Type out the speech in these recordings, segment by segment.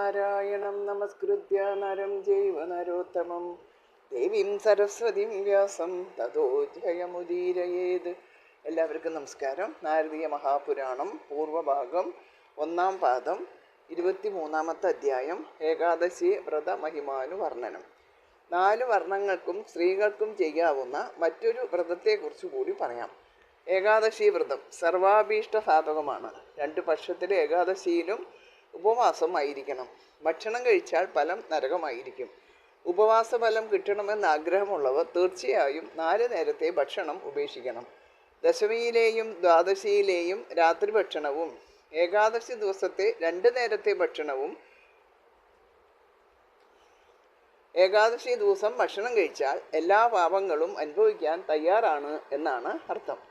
നാരായണം നമസ്കൃത്യ നരം ചൈവ നരോത്തമം ദേവീം സരസ്വതിം വ്യാസം തതോ ജയമുദീരയേത്. എല്ലാവർക്കും നമസ്കാരം. നാരദീയ മഹാപുരാണം പൂർവഭാഗം 1-ാം പാദം 23-ാമത്തെ അധ്യായം. ഏകാദശി വ്രത മഹിമാനുവർണ്ണനം. 4 വർണ്ണങ്ങൾക്കും സ്ത്രീകൾക്കും ചെയ്യാവുന്ന മറ്റൊരു വ്രതത്തെക്കുറിച്ച് കൂടി പറയാം. ഏകാദശി വ്രതം സർവാഭീഷ്ട സാധകമാണ്. 2 പക്ഷത്തിലെ ഏകാദശിയിലും ഉപവാസം ആയിരിക്കണം. ഭക്ഷണം കഴിച്ചാൽ ഫലം നരകമായിരിക്കും. ഉപവാസ ഫലം കിട്ടണമെന്ന് ആഗ്രഹമുള്ളവർ തീർച്ചയായും 4 നേരത്തെ ഭക്ഷണം ഉപേക്ഷിക്കണം. ദശമിയിലെയും ദ്വാദശിയിലെയും രാത്രി ഭക്ഷണവും ഏകാദശി ദിവസത്തെ 2 നേരത്തെ ഭക്ഷണവും ഏകാദശി ദിവസം ഭക്ഷണം കഴിച്ചാൽ എല്ലാ പാപങ്ങളും അനുഭവിക്കാൻ തയ്യാറാണ് എന്നാണ് അർത്ഥം.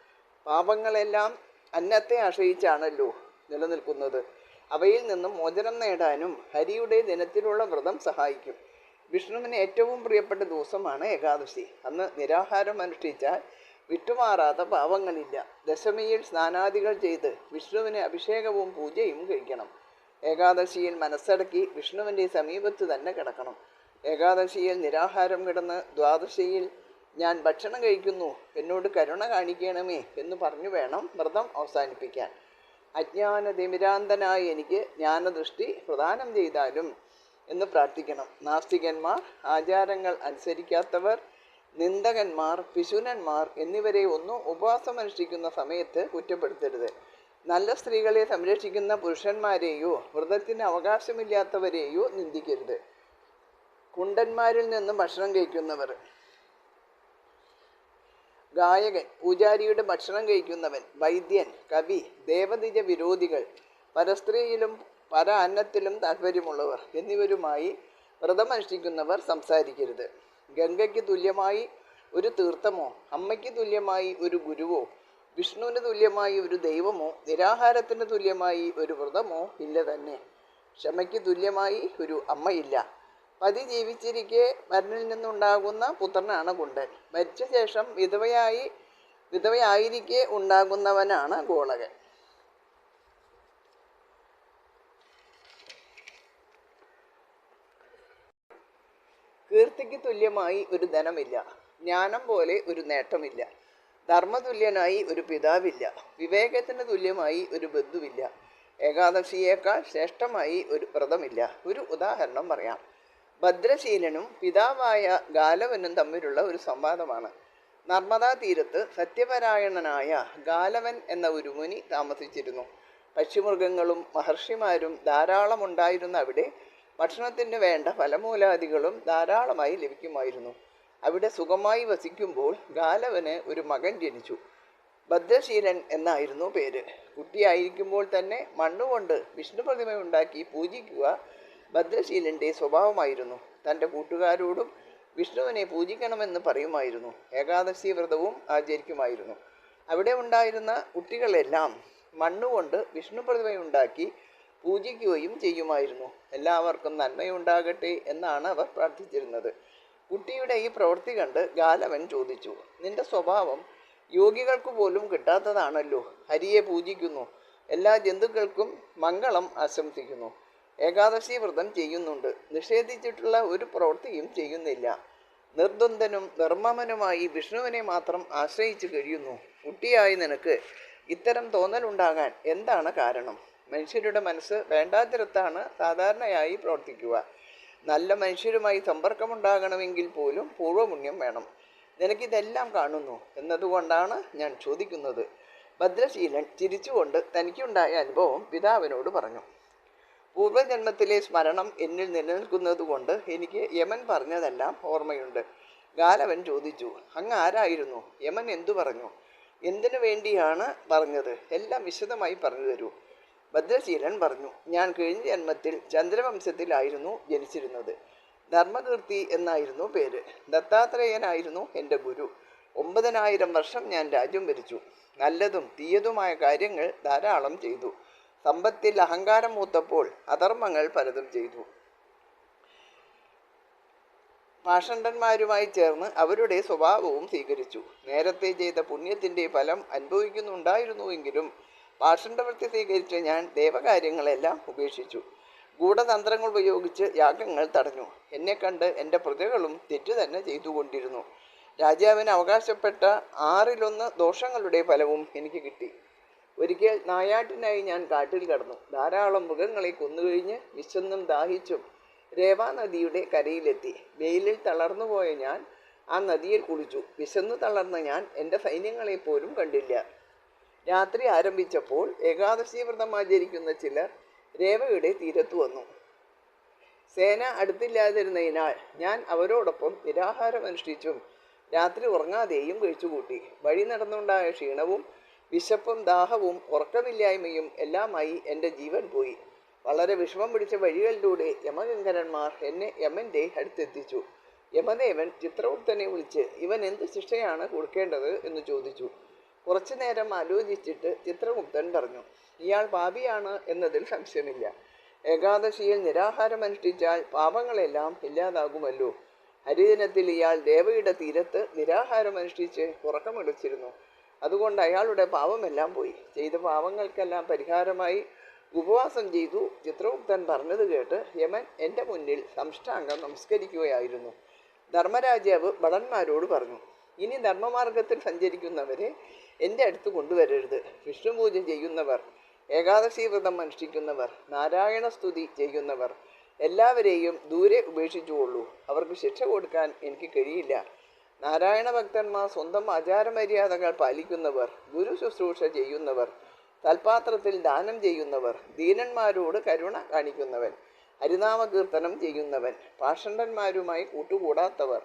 പാപങ്ങളെല്ലാം അന്നത്തെ ആശ്രയിച്ചാണല്ലോ നിലനിൽക്കുന്നത്. അവയിൽ നിന്നും മോചനം നേടാനും ഹരിയുടെ ദിനത്തിലുള്ള വ്രതം സഹായിക്കും. വിഷ്ണുവിന് ഏറ്റവും പ്രിയപ്പെട്ട ദിവസമാണ് ഏകാദശി. അന്ന് നിരാഹാരം അനുഷ്ഠിച്ചാൽ വിട്ടുമാറാത്ത പാപങ്ങളില്ല. ദശമിയിൽ സ്നാനാദികൾ ചെയ്ത് വിഷ്ണുവിന് അഭിഷേകവും പൂജയും കഴിക്കണം. ഏകാദശിയിൽ മനസ്സടക്കി വിഷ്ണുവിൻ്റെ സമീപത്ത് തന്നെ കിടക്കണം. ഏകാദശിയിൽ നിരാഹാരം കിടന്ന് ദ്വാദശിയിൽ ഞാൻ ഭക്ഷണം കഴിക്കുന്നു, എന്നോട് കരുണ കാണിക്കണമേ എന്ന് പറഞ്ഞു വേണം വ്രതം അവസാനിപ്പിക്കാൻ. അജ്ഞാനതിമിരാന്തനായ എനിക്ക് ജ്ഞാനദൃഷ്ടി പ്രദാനം ചെയ്താലും എന്ന് പ്രാർത്ഥിക്കണം. നാസ്തികന്മാർ, ആചാരങ്ങൾ അനുസരിക്കാത്തവർ, നിന്ദകന്മാർ, പിശുനന്മാർ എന്നിവരെ ഒന്നും ഉപവാസം അനുഷ്ഠിക്കുന്ന സമയത്ത് കുറ്റപ്പെടുത്തരുത്. നല്ല സ്ത്രീകളെ സംരക്ഷിക്കുന്ന പുരുഷന്മാരെയോ വ്രതത്തിന് അവകാശമില്ലാത്തവരെയോ നിന്ദിക്കരുത്. കുണ്ടന്മാരിൽ നിന്നും ഭക്ഷണം കഴിക്കുന്നവർ, ഗായകൻ, പൂജാരിയുടെ ഭക്ഷണം കഴിക്കുന്നവൻ, വൈദ്യൻ, കവി, ദേവദിജ വിരോധികൾ, പരസ്ത്രീയിലും പര അന്നത്തിലും താല്പര്യമുള്ളവർ എന്നിവരുമായി വ്രതമനുഷ്ഠിക്കുന്നവർ സംസാരിക്കരുത്. ഗംഗയ്ക്ക് തുല്യമായി ഒരു തീർത്ഥമോ, അമ്മയ്ക്ക് തുല്യമായി ഒരു ഗുരുവോ, വിഷ്ണുവിന് തുല്യമായി ഒരു ദൈവമോ, നിരാഹാരത്തിന് തുല്യമായി ഒരു വ്രതമോ ഇല്ല തന്നെ. ക്ഷമയ്ക്ക് തുല്യമായി ഒരു അമ്മയില്ല. പതി ജീവിച്ചിരിക്കെ മരനിൽ നിന്നുണ്ടാകുന്ന പുത്രനാണ് കുണ്ടൻ. മരിച്ച ശേഷം വിധവയായിരിക്കെ ഉണ്ടാകുന്നവനാണ് ഗോളകൻ. കീർത്തിക്ക് തുല്യമായി ഒരു ധനമില്ല. ജ്ഞാനം പോലെ ഒരു നേട്ടമില്ല. ധർമ്മതുല്യനായി ഒരു പിതാവില്ല. വിവേകത്തിന് തുല്യമായി ഒരു ബന്ധുവില്ല. ഏകാദശിയേക്കാൾ ശ്രേഷ്ഠമായി ഒരു വ്രതമില്ല. ഒരു ഉദാഹരണം പറയാം. ഭദ്രശീലനും പിതാവായ ഗാലവനും തമ്മിലുള്ള ഒരു സംവാദമാണ്. നർമ്മദാ തീരത്ത് സത്യപരായണനായ ഗാലവൻ എന്ന ഒരു മുനി താമസിച്ചിരുന്നു. പക്ഷിമൃഗങ്ങളും മഹർഷിമാരും ധാരാളം ഉണ്ടായിരുന്ന അവിടെ ഭക്ഷണത്തിന് വേണ്ട ഫലമൂലാദികളും ധാരാളമായി ലഭിക്കുമായിരുന്നു. അവിടെ സുഖമായി വസിക്കുമ്പോൾ ഗാലവന് ഒരു മകൻ ജനിച്ചു. ഭദ്രശീലൻ എന്നായിരുന്നു പേര്. കുട്ടിയായിരിക്കുമ്പോൾ തന്നെ മണ്ണുകൊണ്ട് വിഷ്ണു പ്രതിമയുണ്ടാക്കി പൂജിക്കുക ഭദ്രശീലൻ്റെ സ്വഭാവമായിരുന്നു. തൻ്റെ കൂട്ടുകാരോടും വിഷ്ണുവിനെ പൂജിക്കണമെന്ന് പറയുമായിരുന്നു. ഏകാദശി വ്രതവും ആചരിക്കുമായിരുന്നു. അവിടെ ഉണ്ടായിരുന്ന കുട്ടികളെല്ലാം മണ്ണുകൊണ്ട് വിഷ്ണു പ്രതിമയുണ്ടാക്കി പൂജിക്കുകയും ചെയ്യുമായിരുന്നു. എല്ലാവർക്കും നന്മയുണ്ടാകട്ടെ എന്നാണ് അവർ പ്രാർത്ഥിച്ചിരുന്നത്. കുട്ടിയുടെ ഈ പ്രവൃത്തി കണ്ട് ഗാലവൻ ചോദിച്ചു, നിന്റെ സ്വഭാവം യോഗികൾക്ക് പോലും കിട്ടാത്തതാണല്ലോ. ഹരിയെ പൂജിക്കുന്നു, എല്ലാ ജന്തുക്കൾക്കും മംഗളം ആശംസിക്കുന്നു, ഏകാദശി വ്രതം ചെയ്യുന്നുണ്ട്, നിഷേധിച്ചിട്ടുള്ള ഒരു പ്രവൃത്തിയും ചെയ്യുന്നില്ല, നിർദ്വന്ദ്വനും നിർമ്മമനുമായി വിഷ്ണുവിനെ മാത്രം ആശ്രയിച്ചു കഴിയുന്നു. കുട്ടിയായി നിനക്ക് ഇത്തരം തോന്നലുണ്ടാകാൻ എന്താണ് കാരണം? മനുഷ്യരുടെ മനസ്സ് വേണ്ടാത്തിടത്താണ് സാധാരണയായി പ്രവർത്തിക്കുക. നല്ല മനുഷ്യരുമായി സമ്പർക്കമുണ്ടാകണമെങ്കിൽ പോലും പൂർവ്വപുണ്യം വേണം. നിനക്കിതെല്ലാം കാണുന്നു എന്നതുകൊണ്ടാണ് ഞാൻ ചോദിക്കുന്നത്. ഭദ്രശീലൻ ചിരിച്ചുകൊണ്ട് തനിക്കുണ്ടായ അനുഭവം പിതാവിനോട് പറഞ്ഞു. പൂർവ്വജന്മത്തിലെ സ്മരണം എന്നിൽ നിലനിൽക്കുന്നത് കൊണ്ട് എനിക്ക് യമൻ പറഞ്ഞതെല്ലാം ഓർമ്മയുണ്ട്. ഗാലവൻ ചോദിച്ചു, അങ്ങ് ആരായിരുന്നു? യമൻ എന്തു പറഞ്ഞു? എന്തിനു വേണ്ടിയാണ് പറഞ്ഞത്? എല്ലാം വിശദമായി പറഞ്ഞു തരൂ. ഭദ്രശീലൻ പറഞ്ഞു, ഞാൻ കഴിഞ്ഞ ജന്മത്തിൽ ചന്ദ്രവംശത്തിലായിരുന്നു ജനിച്ചിരുന്നത്. ധർമ്മകീർത്തി എന്നായിരുന്നു പേര്. ദത്താത്രേയനായിരുന്നു എൻ്റെ ഗുരു. 9000 വർഷം ഞാൻ രാജ്യം ഭരിച്ചു. നല്ലതും തീയതുമായ കാര്യങ്ങൾ ധാരാളം ചെയ്തു. സമ്പത്തിൽ അഹങ്കാരം മൂത്തപ്പോൾ അധർമ്മങ്ങൾ പലതും ചെയ്തു. പാഷണ്ഡന്മാരുമായി ചേർന്ന് അവരുടെ സ്വഭാവവും സ്വീകരിച്ചു. നേരത്തെ ചെയ്ത പുണ്യത്തിൻ്റെ ഫലം അനുഭവിക്കുന്നുണ്ടായിരുന്നുവെങ്കിലും പാഷണ്ഡവൃത്തി സ്വീകരിച്ച് ഞാൻ ദേവകാര്യങ്ങളെല്ലാം ഉപേക്ഷിച്ചു. ഗൂഢതന്ത്രങ്ങൾ ഉപയോഗിച്ച് യാഗങ്ങൾ തടഞ്ഞു. എന്നെ കണ്ട് എൻ്റെ പ്രജകളും തെറ്റു തന്നെ ചെയ്തുകൊണ്ടിരുന്നു. രാജാവിന് അവകാശപ്പെട്ട 1/6 ദോഷങ്ങളുടെ ഫലവും എനിക്ക് കിട്ടി. ഒരിക്കൽ നായാട്ടിനായി ഞാൻ കാട്ടിൽ കടന്നു. ധാരാളം മൃഗങ്ങളെ കൊന്നുകഴിഞ്ഞ് വിശന്നും ദാഹിച്ചും രേവാ നദിയുടെ കരയിലെത്തി. വെയിലിൽ തളർന്നുപോയ ഞാൻ ആ നദിയിൽ കുളിച്ചു. വിശന്നു തളർന്ന ഞാൻ എൻ്റെ സൈന്യങ്ങളെ പോലും കണ്ടില്ല. രാത്രി ആരംഭിച്ചപ്പോൾ ഏകാദശി വ്രതം ആചരിക്കുന്ന ചിലർ രേവയുടെ തീരത്ത് വന്നു. സേന അടുത്തില്ലാതിരുന്നതിനാൽ ഞാൻ അവരോടൊപ്പം നിരാഹാരം അനുഷ്ഠിച്ചും രാത്രി ഉറങ്ങാതെയും കഴിച്ചുകൂട്ടി. വഴി നടന്നുണ്ടായ ക്ഷീണവും വിശപ്പും ദാഹവും ഉറക്കമില്ലായ്മയും എല്ലാമായി എൻ്റെ ജീവൻ പോയി. വളരെ വിഷമം പിടിച്ച വഴികളിലൂടെ യമകിങ്കരന്മാർ എന്നെ യമൻ്റെ അടുത്തെത്തിച്ചു. യമദേവൻ ചിത്രഗുപ്തനെ വിളിച്ച് ഇവൻ എന്ത് ശിക്ഷയാണ് കൊടുക്കേണ്ടത് എന്ന് ചോദിച്ചു. കുറച്ചു നേരം ആലോചിച്ചിട്ട് ചിത്രഗുപ്തൻ പറഞ്ഞു, ഇയാൾ പാപിയാണ് എന്നതിൽ സംശയമില്ല. ഏകാദശിയിൽ നിരാഹാരം അനുഷ്ഠിച്ചാൽ പാപങ്ങളെല്ലാം ഇല്ലാതാകുമല്ലോ. ഹരിദിനത്തിൽ ഇയാൾ ദേവയുടെ തീരത്ത് നിരാഹാരം അനുഷ്ഠിച്ച് ഉറക്കമെടുത്തിരുന്നു. അതുകൊണ്ട് അയാളുടെ പാപമെല്ലാം പോയി. ചെയ്ത പാപങ്ങൾക്കെല്ലാം പരിഹാരമായി ഉപവാസം ചെയ്തു. ചിത്രഗുപ്തൻ പറഞ്ഞത് കേട്ട് യമൻ എൻ്റെ മുന്നിൽ സാഷ്ടാംഗം നമസ്കരിക്കുകയായിരുന്നു. ധർമ്മരാജാവ് ഭടന്മാരോട് പറഞ്ഞു, ഇനി ധർമ്മമാർഗത്തിൽ സഞ്ചരിക്കുന്നവരെ എൻ്റെ അടുത്ത് കൊണ്ടുവരരുത്. വിഷ്ണു പൂജ ചെയ്യുന്നവർ, ഏകാദശി വ്രതം അനുഷ്ഠിക്കുന്നവർ, നാരായണ സ്തുതി ചെയ്യുന്നവർ എല്ലാവരെയും ദൂരെ ഉപേക്ഷിച്ചുകൊള്ളൂ. അവർക്ക് ശിക്ഷ കൊടുക്കാൻ എനിക്ക് കഴിയില്ല. നാരായണ ഭക്തന്മാർ, സ്വന്തം ആചാരമര്യാദകൾ പാലിക്കുന്നവർ, ഗുരു ശുശ്രൂഷ ചെയ്യുന്നവർ, തൽപാത്രത്തിൽ ദാനം ചെയ്യുന്നവർ, ദീനന്മാരോട് കരുണ കാണിക്കുന്നവൻ, ഹരിനാമകീർത്തനം ചെയ്യുന്നവൻ, പാഷണ്ഡന്മാരുമായി കൂട്ടുകൂടാത്തവർ,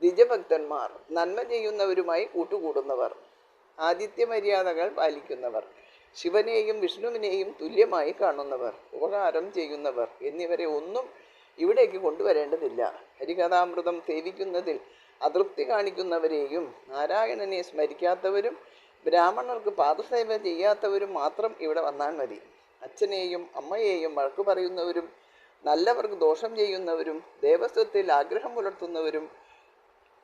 ദ്വിജഭക്തന്മാർ, നന്മ ചെയ്യുന്നവരുമായി കൂട്ടുകൂടുന്നവർ, ആതിഥ്യമര്യാദകൾ പാലിക്കുന്നവർ, ശിവനെയും വിഷ്ണുവിനെയും തുല്യമായി കാണുന്നവർ, ഉപകാരം ചെയ്യുന്നവർ എന്നിവരെ ഒന്നും ഇവിടേക്ക് കൊണ്ടുവരേണ്ടതില്ല. ഹരികഥാമൃതം സേവിക്കുന്നതിൽ അതൃപ്തി കാണിക്കുന്നവരെയും നാരായണനെ സ്മരിക്കാത്തവരും ബ്രാഹ്മണർക്ക് പാദസേവ ചെയ്യാത്തവരും മാത്രം ഇവിടെ വന്നാൽ മതി. അച്ഛനെയും അമ്മയെയും വഴക്കു പറയുന്നവരും നല്ലവർക്ക് ദോഷം ചെയ്യുന്നവരും ദേവസ്വത്തിൽ ആഗ്രഹം പുലർത്തുന്നവരും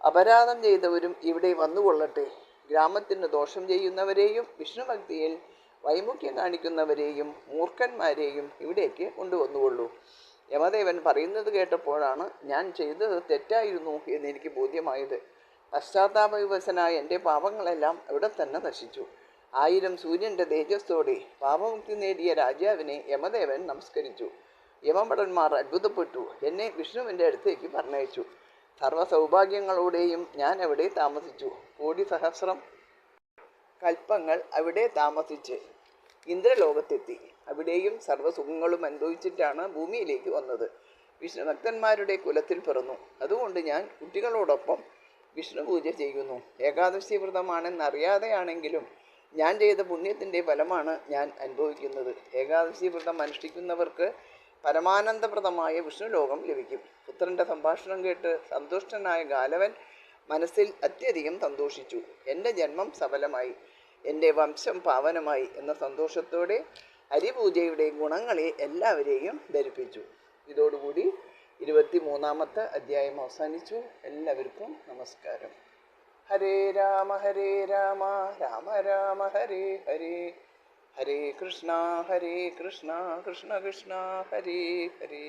അപരാധം ചെയ്തവരും ഇവിടെ വന്നുകൊള്ളട്ടെ. ഗ്രാമത്തിന് ദോഷം ചെയ്യുന്നവരെയും വിഷ്ണുഭക്തിയിൽ വൈമുഖ്യം കാണിക്കുന്നവരെയും മൂർഖന്മാരെയും ഇവിടേക്ക് കൊണ്ടുവന്നുകൊള്ളൂ. യമദേവൻ പറയുന്നത് കേട്ടപ്പോഴാണ് ഞാൻ ചെയ്തത് തെറ്റായിരുന്നു എന്നെനിക്ക് ബോധ്യമായത്. പശ്ചാത്താപവിവശനായ എൻ്റെ പാപങ്ങളെല്ലാം അവിടെ തന്നെ നശിച്ചു. 1000 സൂര്യൻ്റെ തേജസ്സോടെ പാപമുക്തി നേടിയ രാജാവിനെ യമദേവൻ നമസ്കരിച്ചു. യമഭടന്മാർ അത്ഭുതപ്പെട്ടു. എന്നെ വിഷ്ണുവിൻ്റെ അടുത്തേക്ക് പറഞ്ഞയച്ചു. സർവ്വസൗഭാഗ്യങ്ങളോടെയും ഞാൻ അവിടെ താമസിച്ചു. 1,000,000 സഹസ്രം കൽപ്പങ്ങൾ അവിടെ താമസിച്ച് ഇന്ദ്രലോകത്തെത്തി. അവിടെയും സർവ്വസുഖങ്ങളും അനുഭവിച്ചിട്ടാണ് ഭൂമിയിലേക്ക് വന്നത്. വിഷ്ണുഭക്തന്മാരുടെ കുലത്തിൽ പിറന്നു. അതുകൊണ്ട് ഞാൻ കുട്ടികളോടൊപ്പം വിഷ്ണു പൂജ ചെയ്യുന്നു. ഏകാദശി വ്രതമാണെന്നറിയാതെയാണെങ്കിലും ഞാൻ ചെയ്ത പുണ്യത്തിൻ്റെ ഫലമാണ് ഞാൻ അനുഭവിക്കുന്നത്. ഏകാദശി വ്രതം അനുഷ്ഠിക്കുന്നവർക്ക് പരമാനന്ദപ്രദമായ വിഷ്ണുലോകം ലഭിക്കും. പുത്രൻ്റെ സംഭാഷണം കേട്ട് സന്തുഷ്ടനായ ഗാലവൻ മനസ്സിൽ അത്യധികം സന്തോഷിച്ചു. എൻ്റെ ജന്മം സഫലമായി, എൻ്റെ വംശം പാവനമായി എന്ന സന്തോഷത്തോടെ ഹരിപൂജയുടെ ഗുണങ്ങളെ എല്ലാവരെയും ധരിപ്പിച്ചു. ഇതോടുകൂടി 23-ാമത്തെ അധ്യായം അവസാനിച്ചു. എല്ലാവർക്കും നമസ്കാരം. ഹരേ രാമ രാമ രാമ ഹരേ ഹരേ, ഹരേ കൃഷ്ണ കൃഷ്ണ കൃഷ്ണ ഹരേ ഹരേ.